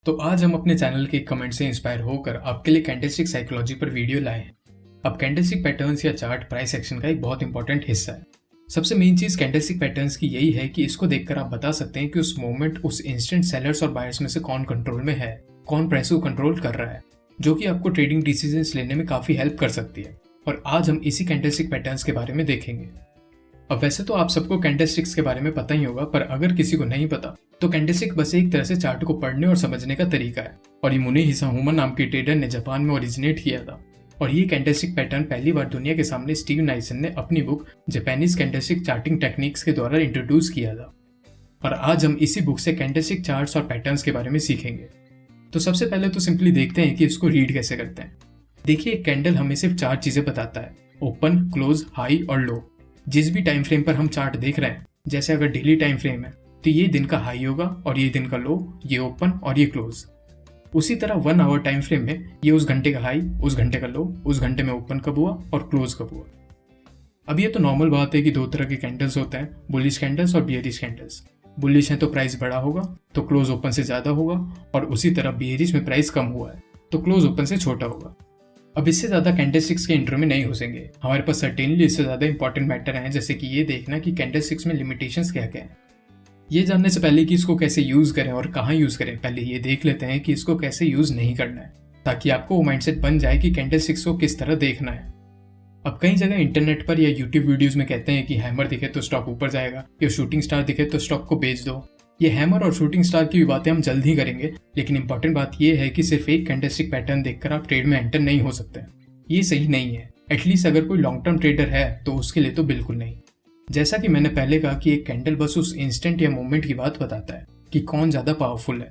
तो आज हम अपने चैनल के कमेंट से इंस्पायर होकर आपके लिए कैंडलस्टिक साइकोलॉजी पर वीडियो लाए हैं। अब कैंडलस्टिक पैटर्न्स या चार्ट प्राइस एक्शन का एक बहुत इंपॉर्टेंट हिस्सा है। सबसे मेन चीज कैंडलस्टिक पैटर्न्स की यही है कि इसको देखकर आप बता सकते हैं कि उस मोमेंट उस इंस्टेंट सेलर्स और बायर्स में से कौन कंट्रोल में है, कौन प्राइस को कंट्रोल कर रहा है, जो कि आपको ट्रेडिंग डिसीजंस लेने में काफी हेल्प कर सकती है। और आज हम इसी कैंडलस्टिक पैटर्न्स के बारे में देखेंगे। अब वैसे तो आप सबको कैंडलस्टिक्स के बारे में पता ही होगा, पर अगर किसी को नहीं पता तो कैंडलस्टिक बस एक तरह से चार्ट को पढ़ने और समझने का तरीका है। और ये मुने हिसाहुमा नाम के ट्रेडर ने जापान में ओरिजिनेट किया था। और ये कैंडलस्टिक पैटर्न पहली बार दुनिया के सामने स्टीव नाइसन ने अपनी book Japanese candlestick charting techniques के द्वारा इंट्रोड्यूस किया था। और आज हम इसी बुक से कैंडलस्टिक चार्ट्स और पैटर्न्स के बारे में सीखेंगे। तो सबसे पहले तो सिंपली देखते हैं कि इसको रीड कैसे करते हैं। देखिए, एक कैंडल हमें सिर्फ 4 चीजें बताता है: ओपन, क्लोज, हाई और लो। जिस भी टाइम फ्रेम पर हम चार्ट देख रहे हैं, जैसे अगर डेली टाइम फ्रेम है तो ये दिन का हाई होगा और ये दिन का लो, ये ओपन और ये क्लोज। उसी तरह 1 आवर टाइम फ्रेम में ये उस घंटे का हाई, उस घंटे का लो, उस घंटे में ओपन कब हुआ और क्लोज कब हुआ। अब ये तो नॉर्मल बात है कि 2 तरह के कैंडल्स होते हैं, बुलिश कैंडल्स और बियरिश कैंडल्स। बुलिश है तो प्राइस बड़ा होगा तो क्लोज ओपन से ज्यादा होगा, और उसी तरह बियरिश में प्राइस कम हुआ है तो क्लोज ओपन से छोटा होगा। अब इससे ज्यादा कैंडलस्टिक्स के इंट्रो में नहीं घुसेंगे, हमारे पास सर्टेनली इससे ज्यादा इंपॉर्टेंट मैटर हैं, जैसे कि ये देखना कि कैंडलस्टिक्स में लिमिटेशंस क्या क्या हैं। ये जानने से पहले कि इसको कैसे यूज करें और कहाँ यूज करें, पहले ये देख लेते हैं कि इसको कैसे यूज नहीं करना है, ताकि आपको वो माइंडसेट बन जाए कि कैंडलस्टिक्स को किस तरह देखना है। अब कई जगह इंटरनेट पर या यूट्यूब वीडियोज में कहते हैं कि हैमर दिखे तो स्टॉक ऊपर जाएगा, या शूटिंग स्टार दिखे तो स्टॉक को बेच दो। ये हैमर और शूटिंग स्टार की भी बातें हम जल्द ही करेंगे, लेकिन इंपॉर्टेंट बात यह है कि सिर्फ एक कैंडलस्टिक पैटर्न देखकर आप ट्रेड में एंटर नहीं हो सकते। ये सही नहीं है। एटलीस्ट अगर कोई लॉन्ग टर्म ट्रेडर है तो उसके लिए तो बिल्कुल नहीं। जैसा कि मैंने पहले कहा कि एक कैंडल बस उस इंस्टेंट या मोमेंट की बात बताता है कि कौन ज्यादा पावरफुल है,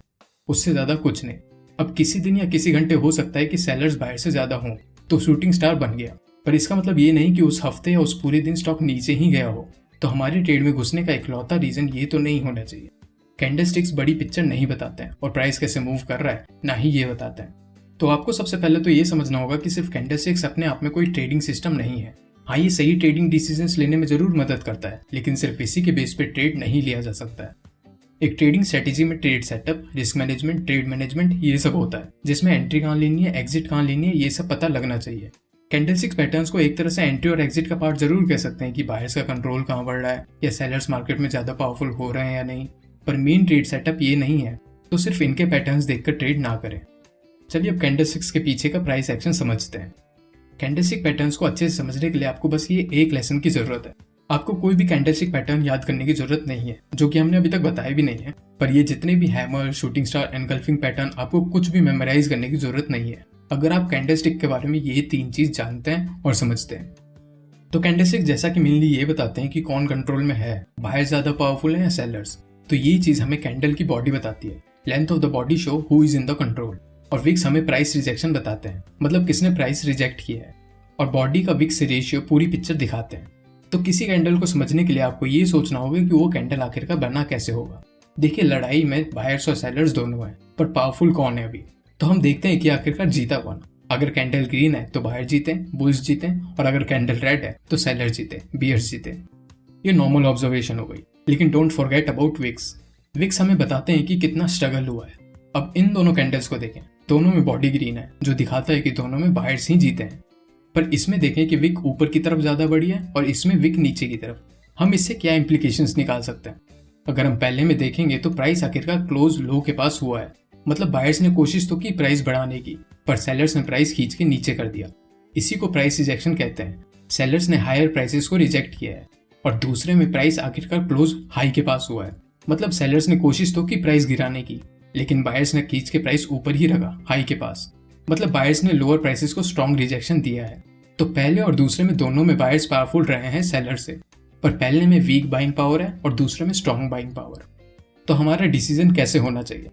उससे ज्यादा कुछ नहीं। अब किसी दिन या किसी घंटे हो सकता है कि सेलर्स बायर से ज्यादा हों तो शूटिंग स्टार बन गया, पर इसका मतलब ये नहीं कि उस हफ्ते या उस पूरे दिन स्टॉक नीचे ही गया हो। तो हमारे ट्रेड में घुसने का इकलौता रीजन ये तो नहीं होना चाहिए। कैंडलस्टिक्स बड़ी पिक्चर नहीं बताते हैं और प्राइस कैसे मूव कर रहा है ना ही ये बताते हैं। तो आपको सबसे पहले तो ये समझना होगा कि सिर्फ कैंडलस्टिक्स अपने आप में कोई ट्रेडिंग सिस्टम नहीं है। हाँ, ये सही ट्रेडिंग डिसीजंस लेने में जरूर मदद करता है, लेकिन सिर्फ इसी के बेस पे ट्रेड नहीं लिया जा सकता है। एक ट्रेडिंग स्ट्रेटेजी में trade setup, risk management, trade management, ये सब होता है, जिसमें एंट्री कहाँ लेनी है, एग्जिट कहाँ लेनी है, ये सब पता लगना चाहिए। कैंडलस्टिक्स पैटर्न्स को एक तरह से एंट्री और एग्जिट का पार्ट जरूर कह सकते हैं कि बायर्स का कंट्रोल कहाँ बढ़ रहा है या सेलर्स मार्केट में ज्यादा पावरफुल हो रहे हैं या नहीं, पर मेन ट्रेड सेटअप ये नहीं है। तो सिर्फ इनके पैटर्न्स देखकर ट्रेड ना करें। चलिए अब कैंडलस्टिक्स के पीछे का प्राइस एक्शन समझते हैं। कैंडलस्टिक पैटर्न्स को अच्छे से समझने के लिए आपको बस ये एक लेसन की जरूरत है। आपको कोई भी कैंडलस्टिक पैटर्न याद करने की जरूरत नहीं है, जो कि हमने अभी तक बताया भी नहीं है। पर ये जितने भी hammer, shooting star, engulfing pattern, आपको कुछ भी मेमोराइज करने की जरूरत नहीं है, अगर आप कैंडलस्टिक के बारे में ये 3 चीज जानते हैं और समझते हैं। तो कैंडलस्टिक जैसा कि मेनली ये बताते हैं कि कौन कंट्रोल में है, बायर ज्यादा पावरफुल है या सेलर्स। तो ये चीज हमें कैंडल की बॉडी बताती है। Length of the body show who is in the control. और विक्स हमें प्राइस रिजेक्शन बताते हैं, मतलब किसने प्राइस रिजेक्ट किया है। और बॉडी का विक्स से रेशियो पूरी पिक्चर दिखाते हैं। तो किसी कैंडल को समझने के लिए आपको ये सोचना होगा कि वो कैंडल आखिरकार बना कैसे होगा। देखिए, लड़ाई में बायर्स और सेलर्स दोनों हैं, पर पावरफुल कौन है अभी। तो हम देखते हैं कि आखिरकार जीता कौन। अगर कैंडल ग्रीन है तो बायर जीते, बुल्स जीते, और अगर कैंडल रेड है तो सेलर जीते, बियर्स जीते। ये नॉर्मल ऑब्जर्वेशन हो गई, लेकिन don't forget about wicks. Wicks हमें बताते हैं कि कितना स्ट्रगल हुआ है। अब इन दोनों कैंडल्स को देखें, दोनों में बॉडी ग्रीन है, जो दिखाता है कि दोनों में बायर्स ही जीते हैं। पर इसमें देखें कि विक ऊपर की तरफ ज्यादा बढ़ी है और इसमें विक नीचे की तरफ। हम इससे क्या इंप्लीकेशंस निकाल सकते हैं? अगर हम पहले में देखेंगे तो प्राइस आखिरकार क्लोज लो के पास हुआ है, मतलब बायर्स ने कोशिश तो की प्राइस बढ़ाने की, पर सेलर्स ने प्राइस खींच के नीचे कर दिया। इसी को प्राइस रिजेक्शन कहते हैं। सेलर्स ने हायर प्राइसेस को रिजेक्ट किया है, और दूसरे में प्राइस आखिरकार क्लोज हाई के पास हुआ है, मतलब सेलर्स ने कोशिश तो की प्राइस गिराने की, लेकिन बायर्स ने खींच के प्राइस ऊपर ही रखा, हाई के पास, मतलब बायर्स ने लोअर प्राइसेस को स्ट्रॉन्ग रिजेक्शन दिया है। तो पहले और दूसरे में दोनों में बायर्स पावरफुल रहे हैं सेलर से, पर पहले में वीक बाइंग पावर है और दूसरे में स्ट्रॉन्ग बाइंग पावर। तो हमारा डिसीजन कैसे होना चाहिए?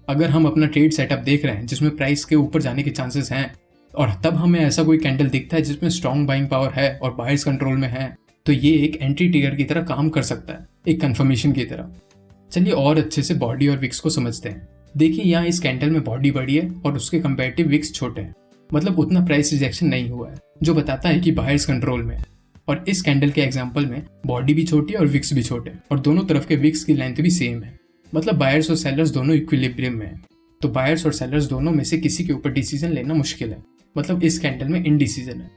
अगर हम अपना ट्रेड सेटअप देख रहे हैं जिसमें प्राइस के ऊपर जाने के चांसेस हैं, और तब हमें ऐसा कोई कैंडल दिखता है जिसमें स्ट्रॉन्ग बाइंग पावर है और बायर्स कंट्रोल में है, तो ये एक एंट्री ट्रिगर की तरह काम कर सकता है, एक कंफर्मेशन की तरह। चलिए और अच्छे से बॉडी और विक्स को समझते हैं। देखिए, यहाँ इस कैंडल में बॉडी बड़ी है और उसके कंपैरेटिव विक्स छोटे हैं, मतलब उतना प्राइस रिजेक्शन नहीं हुआ है, जो बताता है कि बायर्स कंट्रोल में है। और इस कैंडल के एग्जांपल में बॉडी भी छोटी है और विक्स भी छोटे हैं, और दोनों तरफ के विक्स की लेंथ भी सेम है, मतलब बायर्स और सेलर्स दोनों इक्विलिब्रियम में है। तो बायर्स और सेलर्स दोनों में से किसी के ऊपर डिसीजन लेना मुश्किल है, मतलब इस कैंडल में इनडिसीजन है।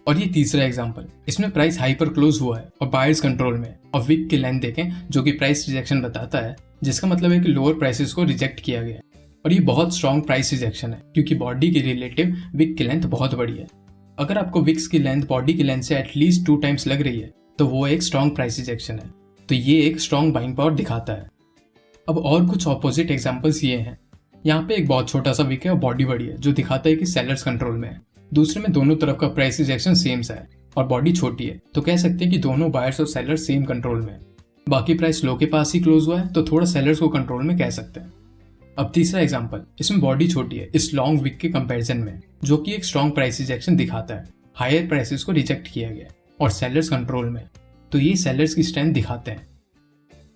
और ये तीसरा एग्जांपल, इसमें प्राइस हाई पर क्लोज हुआ है और बायर्स कंट्रोल में, और विक की लेंथ देखें जो कि प्राइस रिजेक्शन बताता है, जिसका मतलब है कि लोअर प्राइसेस को रिजेक्ट किया गया है। और ये बहुत स्ट्रॉन्ग प्राइस रिजेक्शन है क्योंकि बॉडी की रिलेटिव विक की लेंथ बहुत बड़ी है। अगर आपको विक्स की लेंथ बॉडी की लेंथ से एटलीस्ट 2 टाइम्स लग रही है तो वो एक स्ट्रॉन्ग प्राइस रिजेक्शन है। तो ये एक स्ट्रॉन्ग बाइंग पावर दिखाता है। अब और कुछ ऑपोजिट एग्जांपल्स ये हैं। यहाँ पे एक बहुत छोटा सा विक है और बॉडी बड़ी है, जो दिखाता है कि सेलर्स कंट्रोल में है। दूसरे में दोनों तरफ का प्राइस रिजेक्शन सेम सा है और बॉडी छोटी है, तो कह सकते हैं कि दोनों बायर्स और सेलर्स सेम कंट्रोल में है। बाकी प्राइस लो के पास ही क्लोज हुआ है तो थोड़ा सेलर्स को कंट्रोल में कह सकते हैं। अब तीसरा एग्जांपल, इसमें बॉडी छोटी है इस लॉन्ग विक के कंपैरिजन में, जो कि एक स्ट्रॉन्ग प्राइस रिजेक्शन दिखाता है। हायर प्राइसेस को रिजेक्ट किया गया और सेलर्स कंट्रोल में, तो ये सेलर्स की स्ट्रेंथ दिखाते हैं।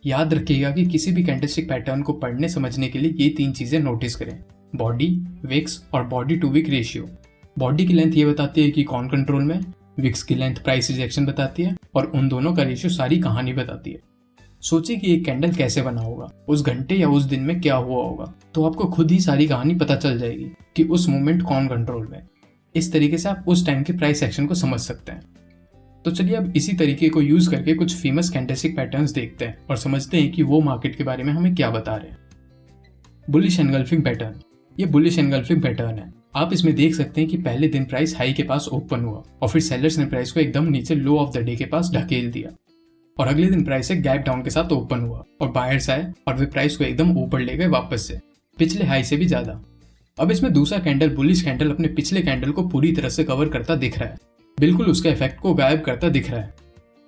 याद रखिएगा कि किसी भी कैंडलस्टिक पैटर्न को पढ़ने समझने के लिए ये 3 चीजें नोटिस करें: बॉडी, विक्स और body to wick ratio. Body की लेंथ ये बताती है कि कौन कंट्रोल में, विक्स की लेंथ प्राइस रिजेक्शन बताती है, और उन दोनों का रेशियो सारी कहानी बताती है। सोचिए कि एक कैंडल कैसे बना होगा, उस घंटे या उस दिन में क्या हुआ होगा, तो आपको खुद ही सारी कहानी पता चल जाएगी कि उस मोमेंट कौन कंट्रोल में। इस तरीके से आप उस टाइम के प्राइस एक्शन को समझ सकते हैं। तो चलिए अब इसी तरीके को यूज करके कुछ फेमस कैंडलस्टिक पैटर्न्स देखते हैं और समझते हैं कि वो मार्केट के बारे में हमें क्या बता रहे हैं। बुलिश एनगल्फिंग पैटर्न, ये बुलिश एनगल्फिंग पैटर्न है। आप इसमें देख सकते हैं कि पहले दिन प्राइस हाई के पास ओपन हुआ और फिर सेलर्स ने प्राइस को एकदम नीचे लो ऑफ द डे के पास ढकेल दिया, और अगले दिन प्राइस एक गैप डाउन के साथ ओपन हुआ और बायर्स आए और वे प्राइस को एकदम ऊपर ले गए वापस से, पिछले हाई से भी ज्यादा। अब इसमें दूसरा कैंडल, बुलिश कैंडल, अपने पिछले कैंडल को पूरी तरह से कवर करता दिख रहा है, बिल्कुल उसका इफेक्ट को गायब करता दिख रहा है।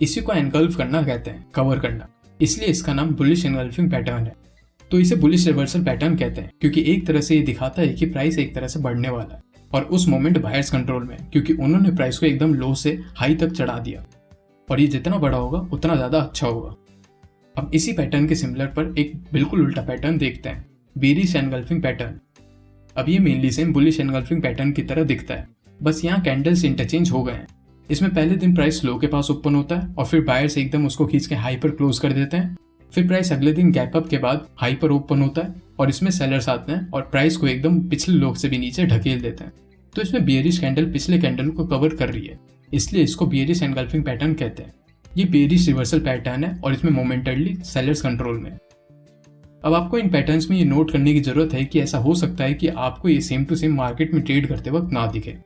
इसी को एनगल्फ करना कहते हैं, कवर करना, इसलिए इसका नाम बुलिश एनगल्फिंग पैटर्न है। तो इसे बुलिश रिवर्सल पैटर्न कहते हैं क्योंकि एक तरह से ये दिखाता है कि प्राइस एक तरह से बढ़ने वाला है और उस मोमेंट बायर्स कंट्रोल में, क्योंकि उन्होंने प्राइस को एकदम लो से हाई तक चढ़ा दिया, और ये जितना बड़ा होगा उतना ज्यादा अच्छा होगा। अब इसी पैटर्न के सिमिलर पर एक बिल्कुल उल्टा पैटर्न देखते हैं, बेरिश एनगल्फिंग पैटर्न। अब ये mainly same bullish engulfing pattern की तरह दिखता है, बस यहाँ कैंडल्स इंटरचेंज हो गए हैं। इसमें पहले दिन प्राइस लो के पास ओपन होता है और फिर बायर्स एकदम उसको खींच के हाई पर क्लोज कर देते हैं। फिर प्राइस अगले दिन गैप अप के बाद हाई पर ओपन होता है और इसमें सेलर्स आते हैं और प्राइस को एकदम पिछले लो से भी नीचे ढकेल देते हैं। तो इसमें बेरिश कैंडल पिछले कैंडल को कवर कर रही है, इसलिए इसको बेरिश एनगल्फिंग पैटर्न कहते हैं। ये बेरिश रिवर्सल पैटर्न है और इसमें मोमेंटरली सेलर्स कंट्रोल में। अब आपको इन पैटर्न्स में ये नोट करने की जरूरत है कि ऐसा हो सकता है कि आपको ये सेम टू सेम मार्केट में ट्रेड करते वक्त ना दिखे,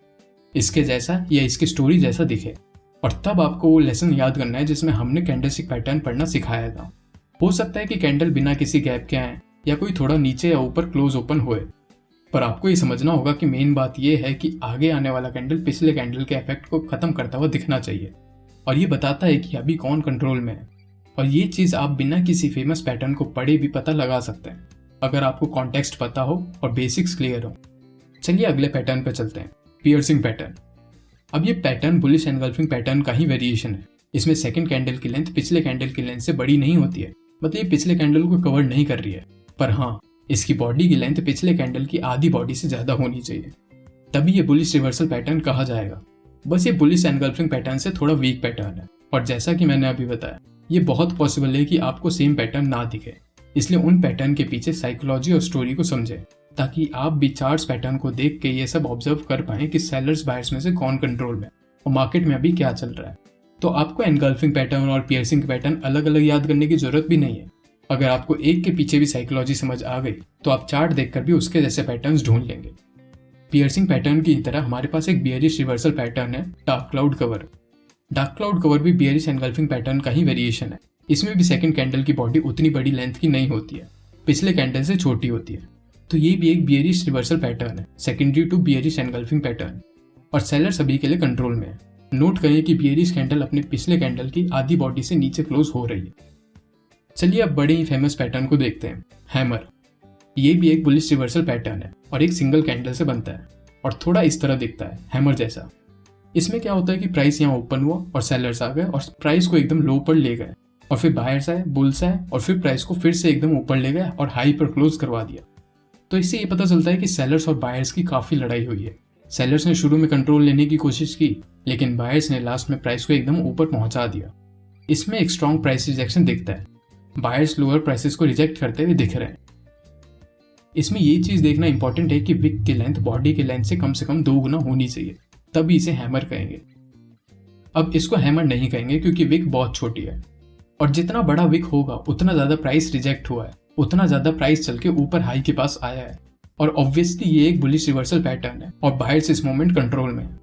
इसके जैसा या इसकी स्टोरी जैसा दिखे, और तब आपको वो लेसन याद करना है जिसमें हमने कैंडलस्टिक पैटर्न पढ़ना सिखाया था। हो सकता है कि कैंडल बिना किसी गैप के आए या कोई थोड़ा नीचे या ऊपर क्लोज ओपन हुए, पर आपको ये समझना होगा कि मेन बात यह है कि आगे आने वाला कैंडल पिछले कैंडल के इफेक्ट को खत्म करता हुआ दिखना चाहिए, और ये बताता है कि अभी कौन कंट्रोल में है। और ये चीज आप बिना किसी फेमस पैटर्न को पढ़े भी पता लगा सकते हैं, अगर आपको कॉन्टेक्स्ट पता हो और बेसिक्स क्लियर हो। चलिए अगले पैटर्न पे चलते हैं, पियर्सिंग पैटर्न। अब ये पैटर्न बुलिश एनगल्फिंग पैटर्न का ही वेरिएशन है। इसमें सेकंड कैंडल की लेंथ पिछले कैंडल की लेंथ से बड़ी नहीं होती है, मतलब ये पिछले कैंडल को कवर नहीं कर रही है, पर हाँ इसकी बॉडी की लेंथ पिछले कैंडल की आधी बॉडी से ज्यादा होनी चाहिए, तभी ये बुलिश रिवर्सल पैटर्न कहा जाएगा। बस ये बुलिश एनगल्फिंग पैटर्न से थोड़ा वीक पैटर्न है, और जैसा कि मैंने अभी बताया ये बहुत पॉसिबल है कि आपको सेम पैटर्न ना दिखे, इसलिए उन पैटर्न के पीछे साइकोलॉजी और स्टोरी को समझें, ताकि आप भी चार्ट्स पैटर्न को देख के ये सब ऑब्जर्व कर पाएं कि सेलर्स बायर्स में से कौन कंट्रोल में और मार्केट में अभी क्या चल रहा है। तो आपको एनगल्फिंग पैटर्न और पियर्सिंग पैटर्न अलग अलग याद करने की जरूरत भी नहीं है। अगर आपको एक के पीछे भी साइकोलॉजी समझ आ गई तो आप चार्ट देखकर भी उसके जैसे पैटर्न्स ढूंढ लेंगे। पियर्सिंग पैटर्न की तरह हमारे पास एक बियरिश रिवर्सल पैटर्न है, dark cloud cover. Dark cloud cover भी बियरिश एनगल्फिंग पैटर्न का ही वेरिएशन है। इसमें भी सेकंड कैंडल की बॉडी उतनी बड़ी लेंथ की नहीं होती है, पिछले कैंडल से छोटी होती है। तो ये भी एक बियरिश रिवर्सल पैटर्न है, secondary to bearish engulfing pattern, और सेलर सभी के लिए कंट्रोल में है। नोट करिए कि बियरिश कैंडल अपने पिछले कैंडल की आधी बॉडी से नीचे क्लोज हो रही है। चलिए अब बड़े ही फेमस पैटर्न को देखते हैं, हैमर। ये भी एक बुलिश रिवर्सल पैटर्न है और एक सिंगल कैंडल से बनता है और थोड़ा इस तरह दिखता है, हैमर जैसा। इसमें क्या होता है कि प्राइस यहाँ ओपन हुआ और सेलर्स आ गए और प्राइस को एकदम लो पर ले गए, और फिर बायर्स आए, बुल्स आए और फिर प्राइस को फिर से एकदम ऊपर ले गए और हाई पर क्लोज करवा दिया। तो इससे ये पता चलता है कि सेलर्स और बायर्स की काफी लड़ाई हुई है। सेलर्स ने शुरू में कंट्रोल लेने की कोशिश की, लेकिन बायर्स ने लास्ट में प्राइस को एकदम ऊपर पहुंचा दिया। इसमें एक स्ट्रॉन्ग प्राइस रिजेक्शन दिखता है, बायर्स लोअर प्राइसेस को रिजेक्ट करते हुए दिख रहे हैं। इसमें ये चीज़ देखना इंपॉर्टेंट है कि विक की लेंथ बॉडी की लेंथ से कम 2 गुना होनी चाहिए, तभी इसे हैमर कहेंगे। अब इसको हैमर नहीं कहेंगे क्योंकि विक बहुत छोटी है, और जितना बड़ा विक होगा उतना ज़्यादा प्राइस रिजेक्ट हुआ है, उतना ज़्यादा प्राइस चल के ऊपर हाई के पास आया है, और ऑब्वियसली ये एक बुलिश रिवर्सल पैटर्न है और बायर्स इस मोमेंट कंट्रोल में है।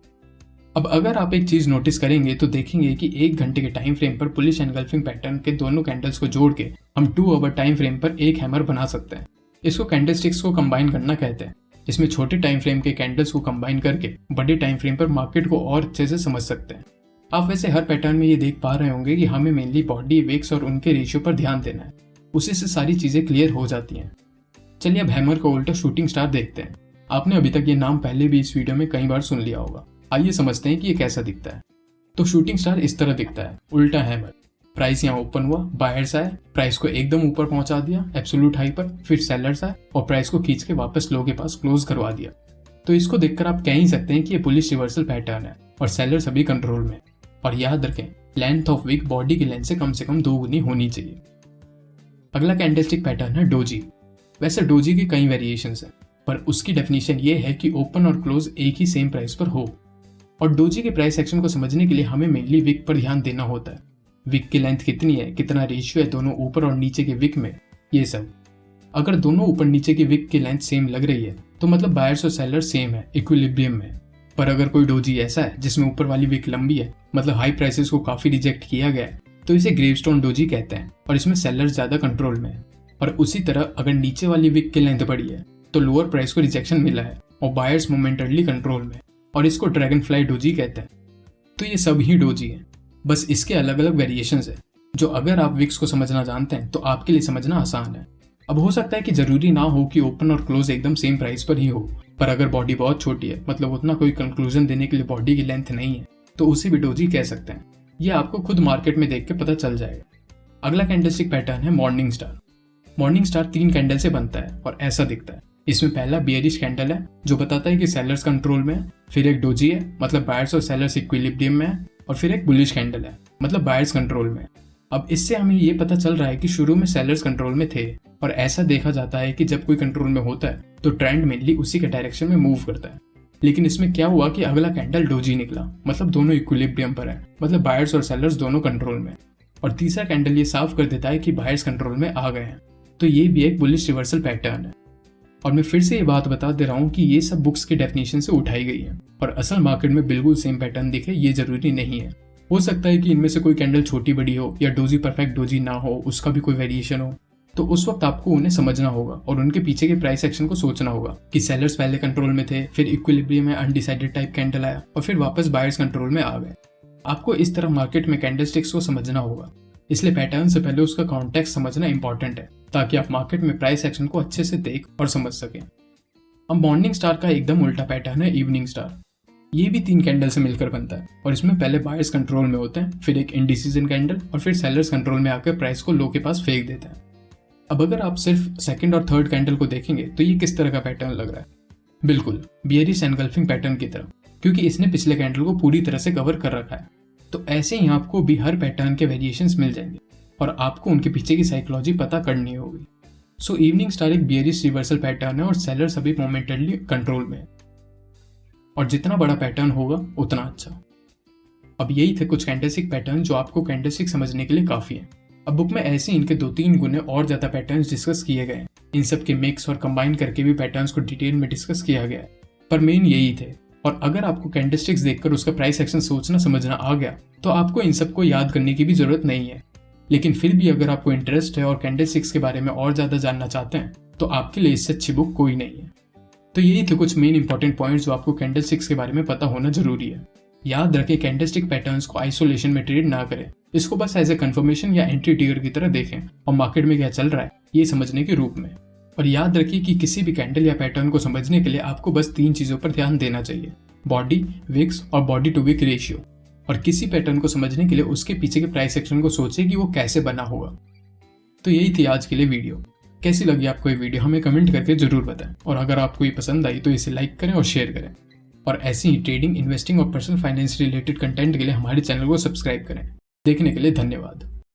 अब अगर आप एक चीज़ नोटिस करेंगे तो देखेंगे कि 1 घंटे के टाइम फ्रेम पर बुलिश एनगल्फिंग पैटर्न के दोनों कैंडल्स को जोड़ के हम 2 आवर टाइम फ्रेम पर एक हैमर बना सकते हैं। इसको कैंडलस्टिक्स को कंबाइन करना कहते हैं। इसमें छोटे टाइम फ्रेम के कैंडल्स को कंबाइन करके बड़े टाइम फ्रेम पर मार्केट को और अच्छे से समझ सकते हैं। आप वैसे हर पैटर्न में ये देख पा रहे होंगे कि हमें मेनली बॉडी, विक्स और उनके रेशियो पर ध्यान देना है, उसी से सारी चीज़ें क्लियर हो जाती हैं। चलिए अब हैमर का उल्टा शूटिंग स्टार देखते हैं। आपने अभी तक ये नाम पहले भी इस वीडियो में कई बार सुन लिया होगा। आइए समझते हैं कि ये कैसा दिखता है। तो शूटिंग स्टार इस तरह दिखता है, उल्टा हैमर। प्राइस यहाँ ओपन हुआ, बायर्स आए, प्राइस को एकदम ऊपर पहुंचा दिया एब्सोल्यूट हाई पर, फिर सेलर्स आए और प्राइस को खींच के वापस लो के पास क्लोज करवा दिया। तो इसको देखकर आप कह ही सकते हैं कि ये बुलिश रिवर्सल पैटर्न है और सेलर्स अभी कंट्रोल में। और याद रखें, लेंथ ऑफ विक बॉडी की लेंथ से कम 2 गुनी होनी चाहिए। अगला कैंडलस्टिक पैटर्न है डोजी। वैसे डोजी की कई वेरिएशंस हैं, पर उसकी डेफिनेशन ये है कि ओपन और क्लोज एक ही सेम प्राइस पर हो। और डोजी के प्राइस एक्शन को समझने के लिए हमें मेनली विक पर ध्यान देना होता है। विक की लेंथ कितनी है, कितना रेशियो है दोनों ऊपर और नीचे के विक में, ये सब। अगर दोनों ऊपर नीचे की विक की लेंथ सेम लग रही है तो मतलब बायर्स और सेलर्स सेम है, इक्विलिब्रियम में। पर अगर कोई डोजी ऐसा है जिसमें ऊपर वाली विक लंबी है, मतलब हाई प्राइसेस को काफी रिजेक्ट किया गया है, तो इसे ग्रेवस्टोन डोजी कहते हैं और इसमें सेलर्स ज्यादा कंट्रोल में है। और उसी तरह अगर नीचे वाली विक की लेंथ बड़ी है तो लोअर प्राइस को रिजेक्शन मिला है और बायर्स मोमेंटरली कंट्रोल में, और इसको ड्रैगन फ्लाई डोजी कहते हैं। तो ये सब ही डोजी है, बस इसके अलग अलग वेरिएशंस है, जो अगर आप विक्स को समझना जानते हैं तो आपके लिए समझना आसान है। अब हो सकता है कि जरूरी ना हो कि ओपन और क्लोज एकदम सेम प्राइस पर ही हो, पर अगर बॉडी बहुत छोटी है, मतलब उतना कोई कंक्लूजन देने के लिए बॉडी की लेंथ नहीं है, तो उसे भी डोजी कह सकते हैं। ये आपको खुद मार्केट में देख के पता चल जाएगा। अगला कैंडलस्टिक पैटर्न है morning star. Morning star 3 candle से बनता है और ऐसा दिखता है। इसमें पहला बियरिश कैंडल है जो बताता है कि सेलर्स कंट्रोल में है, फिर एक डोजी है मतलब बायर्स और सेलर्स इक्विलिब्रियम में है, और फिर एक बुलिश कैंडल है मतलब बायर्स कंट्रोल में है। अब इससे हमें ये पता चल रहा है कि शुरू में सेलर्स कंट्रोल में थे, और ऐसा देखा जाता है कि जब कोई कंट्रोल में होता है तो ट्रेंड मेनली उसी के डायरेक्शन में मूव करता है। लेकिन इसमें क्या हुआ कि अगला कैंडल डोजी निकला, मतलब दोनों इक्विलिब्रियम पर है, मतलब बायर्स और सेलर्स दोनों कंट्रोल में। और तीसरा कैंडल ये साफ कर देता है कि बायर्स कंट्रोल में आ गए हैं। तो ये भी एक बुलिश रिवर्सल पैटर्न है। और मैं फिर से ये बात बता दे रहा हूँ कि ये सब बुक्स के डेफिनेशन से उठाई गई है, और असल मार्केट में बिल्कुल सेम पैटर्न दिखे ये जरूरी नहीं है। हो सकता है कि इनमें से कोई कैंडल छोटी बड़ी हो या डोजी परफेक्ट डोजी ना हो, उसका भी कोई वेरिएशन हो। तो उस वक्त आपको उन्हें समझना होगा और उनके पीछे के प्राइस एक्शन को सोचना होगा कि सेलर्स पहले कंट्रोल में थे, फिर इक्विलिब्रियम में अनडिसाइडेड टाइप कैंडल आया और फिर वापस बायर्स कंट्रोल में आ गए। आपको इस तरह मार्केट में कैंडलस्टिक्स को समझना होगा, इसलिए पैटर्न से पहले उसका कॉन्टेक्स्ट समझना इंपॉर्टेंट है, ताकि आप मार्केट में प्राइस एक्शन को अच्छे से देख और समझ सकें। अब मॉर्निंग स्टार का एकदम उल्टा पैटर्न है इवनिंग स्टार। ये भी 3 कैंडल से मिलकर बनता है और इसमें पहले बायर्स कंट्रोल में होते हैं, फिर एक इंडिसीजन कैंडल और फिर सेलर्स कंट्रोल में आकर प्राइस को लो के पास फेंक देते हैं। अब अगर आप सिर्फ सेकंड और थर्ड कैंडल को देखेंगे तो ये किस तरह का पैटर्न लग रहा है, बिल्कुल बियरिश एनगल्फिंग पैटर्न की तरह, क्योंकि इसने पिछले कैंडल को पूरी तरह से कवर कर रखा है। तो ऐसे ही आपको भी हर पैटर्न के वेरिएशंस मिल जाएंगे और आपको उनके पीछे की साइकोलॉजी पता करनी होगी। सो इवनिंग स्टार एक बियरिश रिवर्सल पैटर्न है और सेलर्स अभी मोमेंटरली कंट्रोल में है, और जितना बड़ा पैटर्न होगा उतना अच्छा। अब यही थे कुछ कैंडलस्टिक पैटर्न जो आपको कैंडलस्टिक समझने के लिए काफी है। अब बुक में ऐसे इनके 2-3 गुने और ज्यादा पैटर्न्स डिस्कस किए गए हैं। इन सब के मिक्स और कंबाइन करके भी पैटर्न्स को डिटेल में डिस्कस किया गया है, पर मेन यही थे। और अगर आपको कैंडलस्टिक्स देखकर उसका प्राइस एक्शन सोचना समझना आ गया तो आपको इन सबको याद करने की भी जरूरत नहीं है। लेकिन फिर भी अगर आपको इंटरेस्ट है और कैंडलस्टिक्स के बारे में और ज्यादा जानना चाहते हैं तो आपके लिए इससे अच्छी बुक कोई नहीं है। तो यही थे कुछ मेन इंपॉर्टेंट पॉइंट्स जो आपको कैंडलस्टिक्स के बारे में पता होना जरूरी है। याद रखें, कैंडलस्टिक पैटर्न्स को आइसोलेशन में ट्रेड ना करें, इसको बस एज ए कंफर्मेशन या एंट्री ट्रिगर की तरह देखें और मार्केट में क्या चल रहा है ये समझने के रूप में। और याद रखिए कि किसी भी कैंडल या पैटर्न को समझने के लिए आपको बस 3 चीजों पर ध्यान देना चाहिए, बॉडी, विक्स और बॉडी टू विक रेशियो। और किसी पैटर्न को समझने के लिए उसके पीछे के प्राइस एक्शन को सोचें कि वो कैसे बना होगा। तो यही थी आज के लिए वीडियो। कैसी लगी आपको ये वीडियो हमें कमेंट करके जरूर बताएं, और अगर आपको ये पसंद आई तो इसे लाइक करें और शेयर करें। और ऐसी ही ट्रेडिंग, इन्वेस्टिंग और पर्सनल फाइनेंस रिलेटेड कंटेंट के लिए हमारे चैनल को सब्सक्राइब करें। देखने के लिए धन्यवाद।